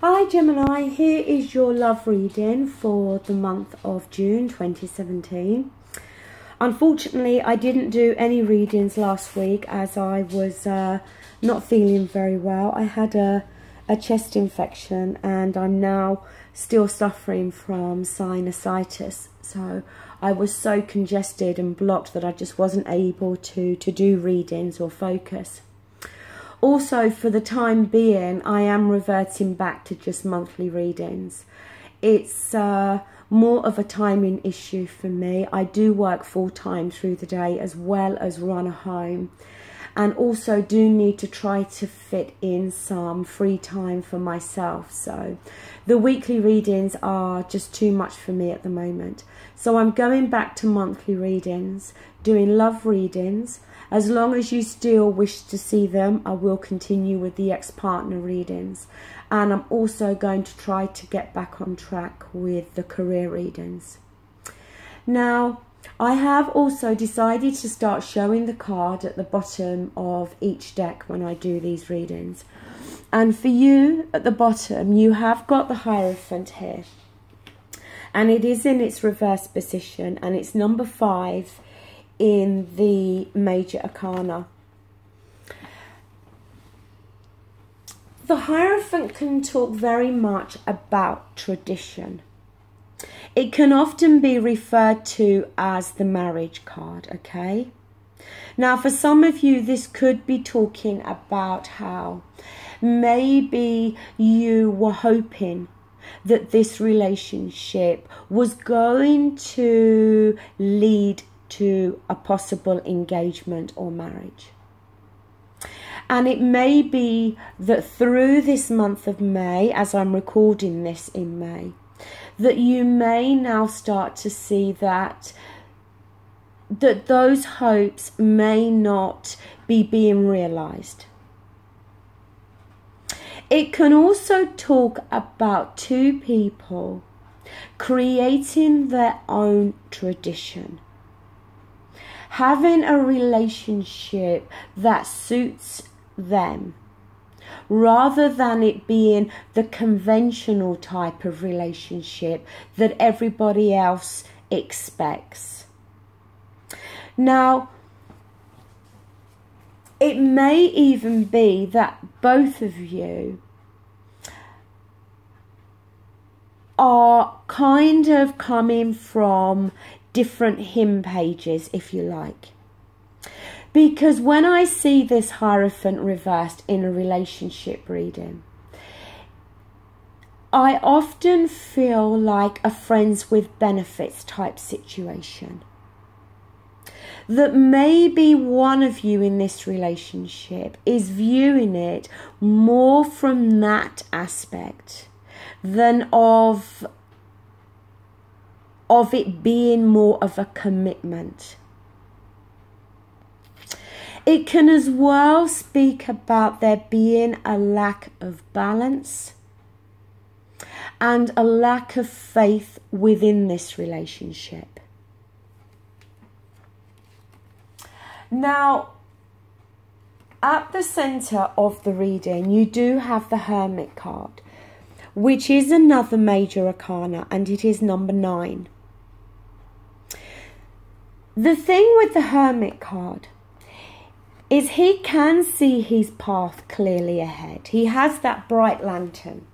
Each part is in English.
Hi Gemini, here is your love reading for the month of June 2017. Unfortunately, I didn't do any readings last week as I was not feeling very well. I had a chest infection and I'm now still suffering from sinusitis. So I was so congested and blocked that I just wasn't able to do readings or focus. Also, for the time being, I am reverting back to just monthly readings. It's more of a timing issue for me. I do work full-time through the day as well as run a home, and also do need to try to fit in some free time for myself. So the weekly readings are just too much for me at the moment. So I'm going back to monthly readings, doing love readings. As long as you still wish to see them, I will continue with the ex-partner readings. And I'm also going to try to get back on track with the career readings. Now, I have also decided to start showing the card at the bottom of each deck when I do these readings. And for you, at the bottom, you have got the Hierophant here. And it is in its reverse position, and it's number 5 in the major arcana. The Hierophant can talk very much about tradition. It can often be referred to as the marriage card, okay? Now, for some of you, this could be talking about how maybe you were hoping that this relationship was going to lead to a possible engagement or marriage. And it may be that through this month of May, as I'm recording this in May, that you may now start to see that those hopes may not be being realized. It can also talk about two people creating their own tradition, having a relationship that suits them, rather than it being the conventional type of relationship that everybody else expects. Now, it may even be that both of you are kind of coming from different hymn pages, if you like. Because when I see this Hierophant reversed in a relationship reading, I often feel like a friends with benefits type situation. That maybe one of you in this relationship is viewing it more from that aspect than of it being more of a commitment. It can as well speak about there being a lack of balance and a lack of faith within this relationship. Now, at the center of the reading, you do have the Hermit card, which is another major arcana, and it is number 9. The thing with the Hermit card is he can see his path clearly ahead. He has that bright lantern.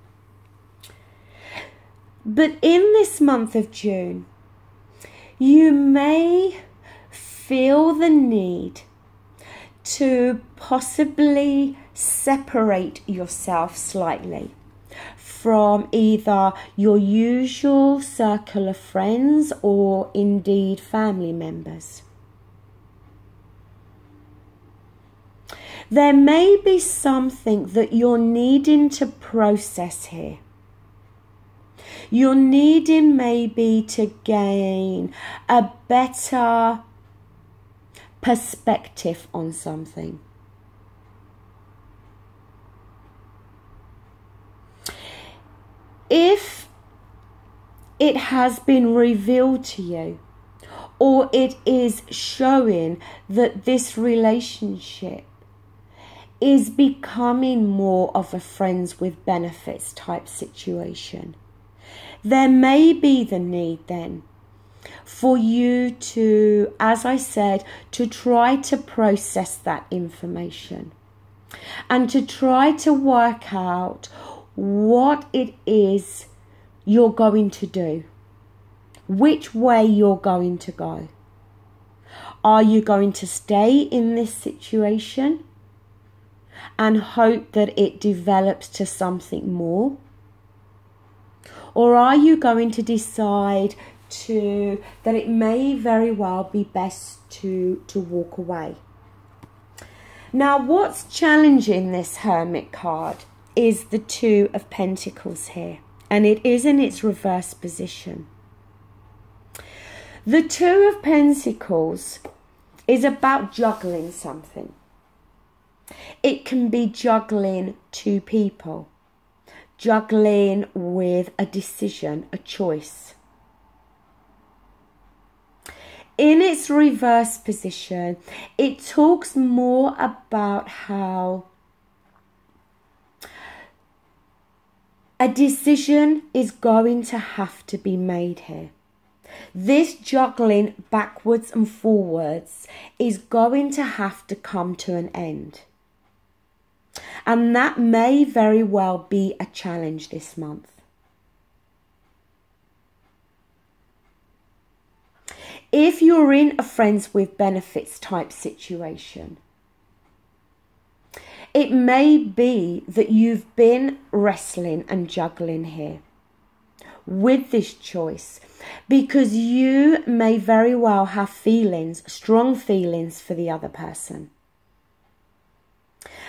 But in this month of June, you may feel the need to possibly separate yourself slightly from either your usual circle of friends or indeed family members. There may be something that you're needing to process here. You're needing maybe to gain a better perspective on something. If it has been revealed to you, or it is showing that this relationship is becoming more of a friends with benefits type situation. There may be the need then for you to, as I said, to try to process that information and to try to work out what it is you're going to do, which way you're going to go. Are you going to stay in this situation and hope that it develops to something more? Or are you going to decide that it may very well be best to walk away? Now, what's challenging this Hermit card is the Two of Pentacles here, and it is in its reverse position. The Two of Pentacles is about juggling something. It can be juggling two people, juggling with a decision, a choice. In its reverse position, it talks more about how a decision is going to have to be made here. This juggling backwards and forwards is going to have to come to an end. And that may very well be a challenge this month. If you're in a friends with benefits type situation, it may be that you've been wrestling and juggling here with this choice because you may very well have feelings, strong feelings for the other person.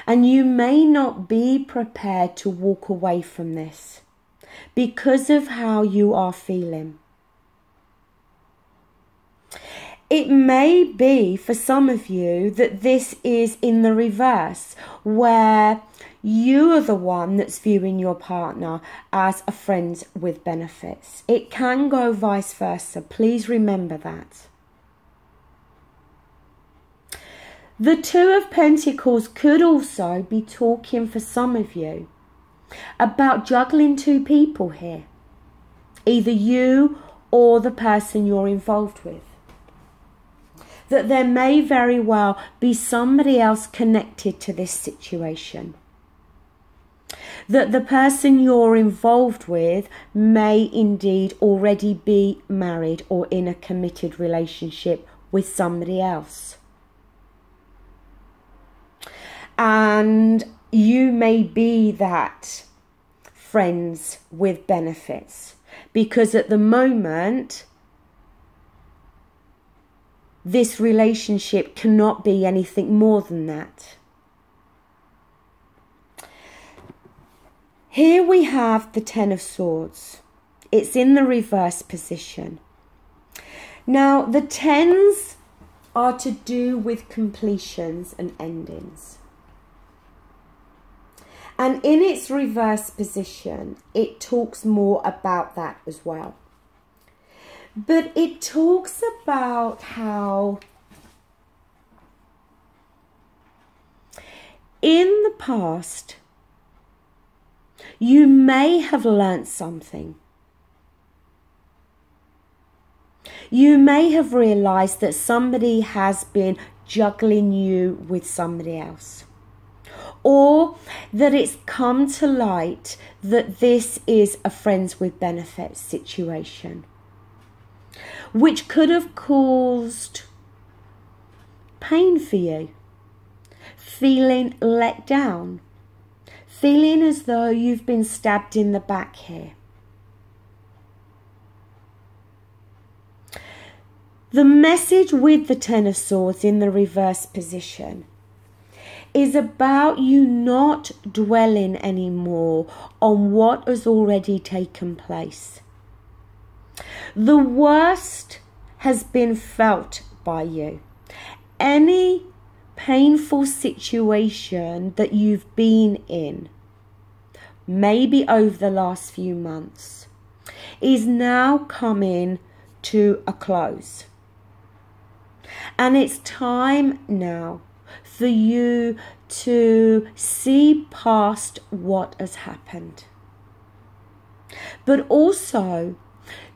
And you may not be prepared to walk away from this because of how you are feeling. It may be for some of you that this is in the reverse, where you are the one that's viewing your partner as a friend with benefits. It can go vice versa. Please remember that. The Two of Pentacles could also be talking for some of you about juggling two people here, either you or the person you're involved with. That there may very well be somebody else connected to this situation. That the person you're involved with may indeed already be married or in a committed relationship with somebody else. And you may be that friends with benefits, because at the moment this relationship cannot be anything more than that. Here we have the Ten of Swords. It's in the reverse position. Now, the tens are to do with completions and endings. And in its reverse position, it talks more about that as well. But it talks about how in the past you may have learnt something. You may have realised that somebody has been juggling you with somebody else. Or that it's come to light that this is a friends with benefits situation, which could have caused pain for you, feeling let down, feeling as though you've been stabbed in the back here. The message with the Ten of Swords in the reverse position is about you not dwelling anymore on what has already taken place. The worst has been felt by you. Any painful situation that you've been in, maybe over the last few months, is now coming to a close. And it's time now for you to see past what has happened, but also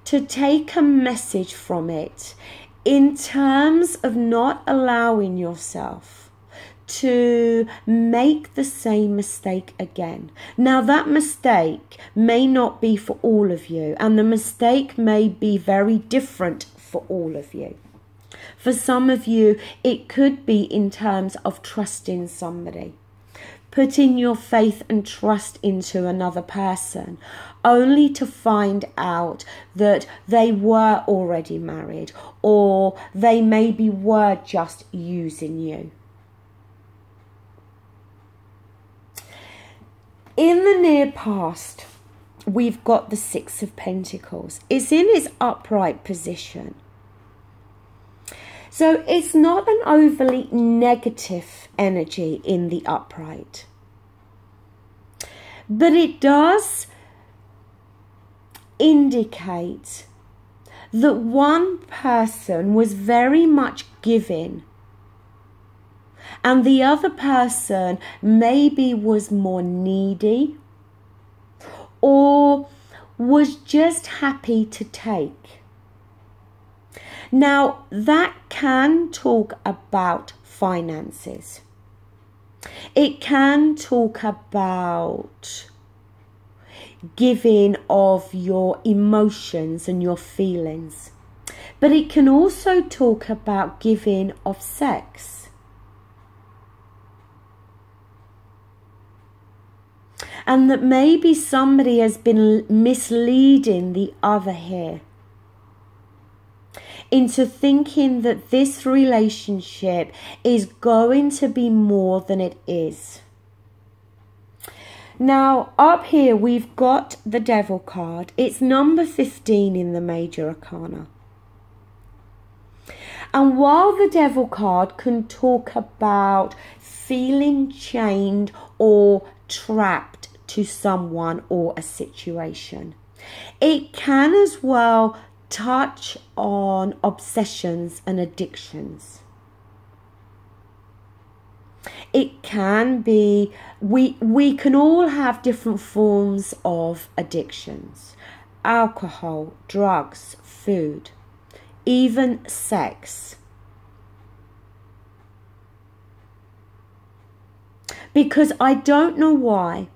to take a message from it in terms of not allowing yourself to make the same mistake again. Now, that mistake may not be for all of you, and the mistake may be very different for all of you. For some of you, it could be in terms of trusting somebody, putting your faith and trust into another person, only to find out that they were already married, or they maybe were just using you. In the near past, we've got the Six of Pentacles. It's in its upright position. So it's not an overly negative energy in the upright. But it does indicate that one person was very much giving, and the other person maybe was more needy or was just happy to take. Now, that can talk about finances. It can talk about giving of your emotions and your feelings. But it can also talk about giving of sex. And that maybe somebody has been misleading the other here into thinking that this relationship is going to be more than it is. Now, up here we've got the Devil card. It's number 15 in the Major Arcana. And while the Devil card can talk about feeling chained or trapped to someone or a situation, it can as well touch on obsessions and addictions. It can be, we can all have different forms of addictions: alcohol, drugs, food, even sex. Because I don't know why,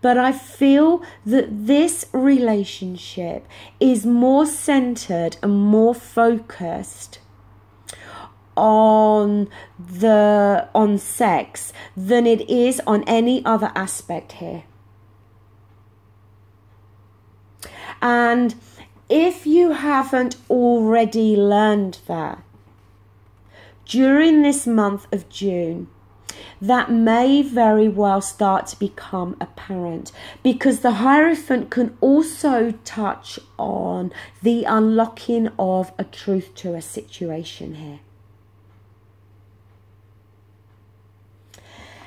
but I feel that this relationship is more centered and more focused on sex than it is on any other aspect here. And if you haven't already learned that, during this month of June, that may very well start to become apparent, because the Hierophant can also touch on the unlocking of a truth to a situation here.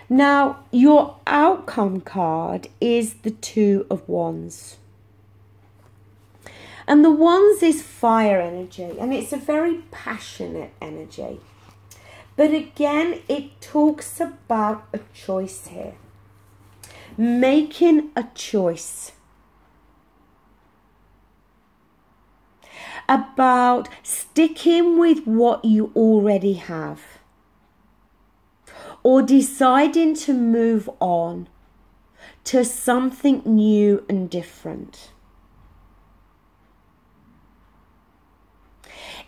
Now, your outcome card is the Two of Wands. And the Wands is fire energy, and it's a very passionate energy. But again, it talks about a choice here. Making a choice. About sticking with what you already have. Or deciding to move on to something new and different.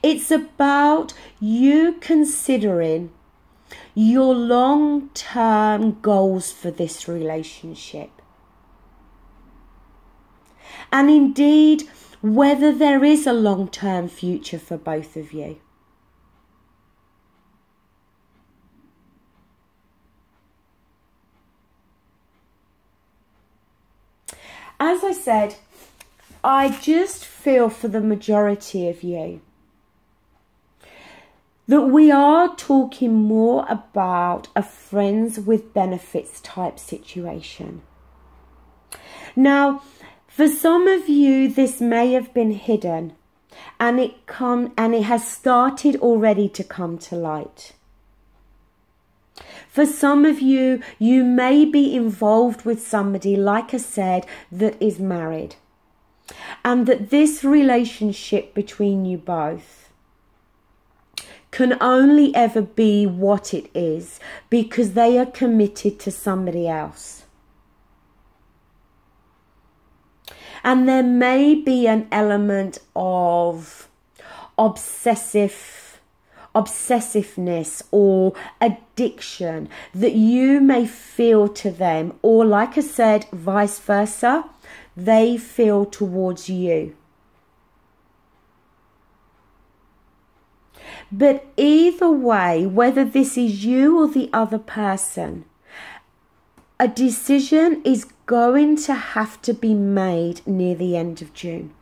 It's about you considering your long-term goals for this relationship. And indeed, whether there is a long-term future for both of you. As I said, I just feel for the majority of you that we are talking more about a friends with benefits type situation. Now, for some of you, this may have been hidden, and it has started already to come to light. For some of you, you may be involved with somebody, like I said, that is married. And that this relationship between you both can only ever be what it is because they are committed to somebody else. And there may be an element of obsessiveness or addiction that you may feel to them, or like I said, vice versa, they feel towards you. But either way, whether this is you or the other person, a decision is going to have to be made near the end of June.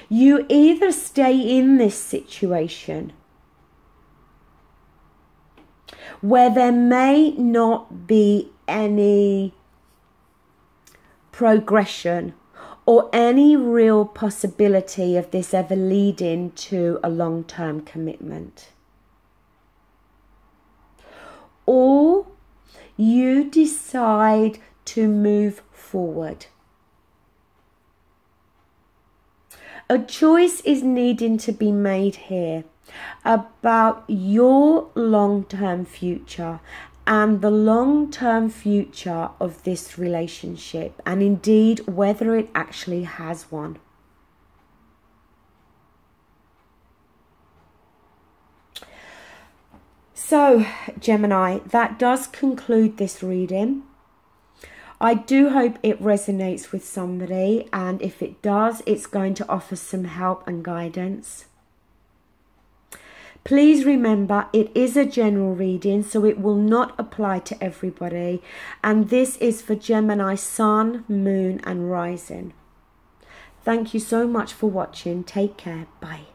You either stay in this situation where there may not be any progression or any real possibility of this ever leading to a long-term commitment, or you decide to move forward. A choice is needing to be made here about your long-term future and the long-term future of this relationship, and indeed whether it actually has one. So, Gemini, that does conclude this reading. I do hope it resonates with somebody, and if it does, it's going to offer some help and guidance. Please remember, it is a general reading, so it will not apply to everybody, and this is for Gemini Sun, Moon and Rising. Thank you so much for watching. Take care. Bye.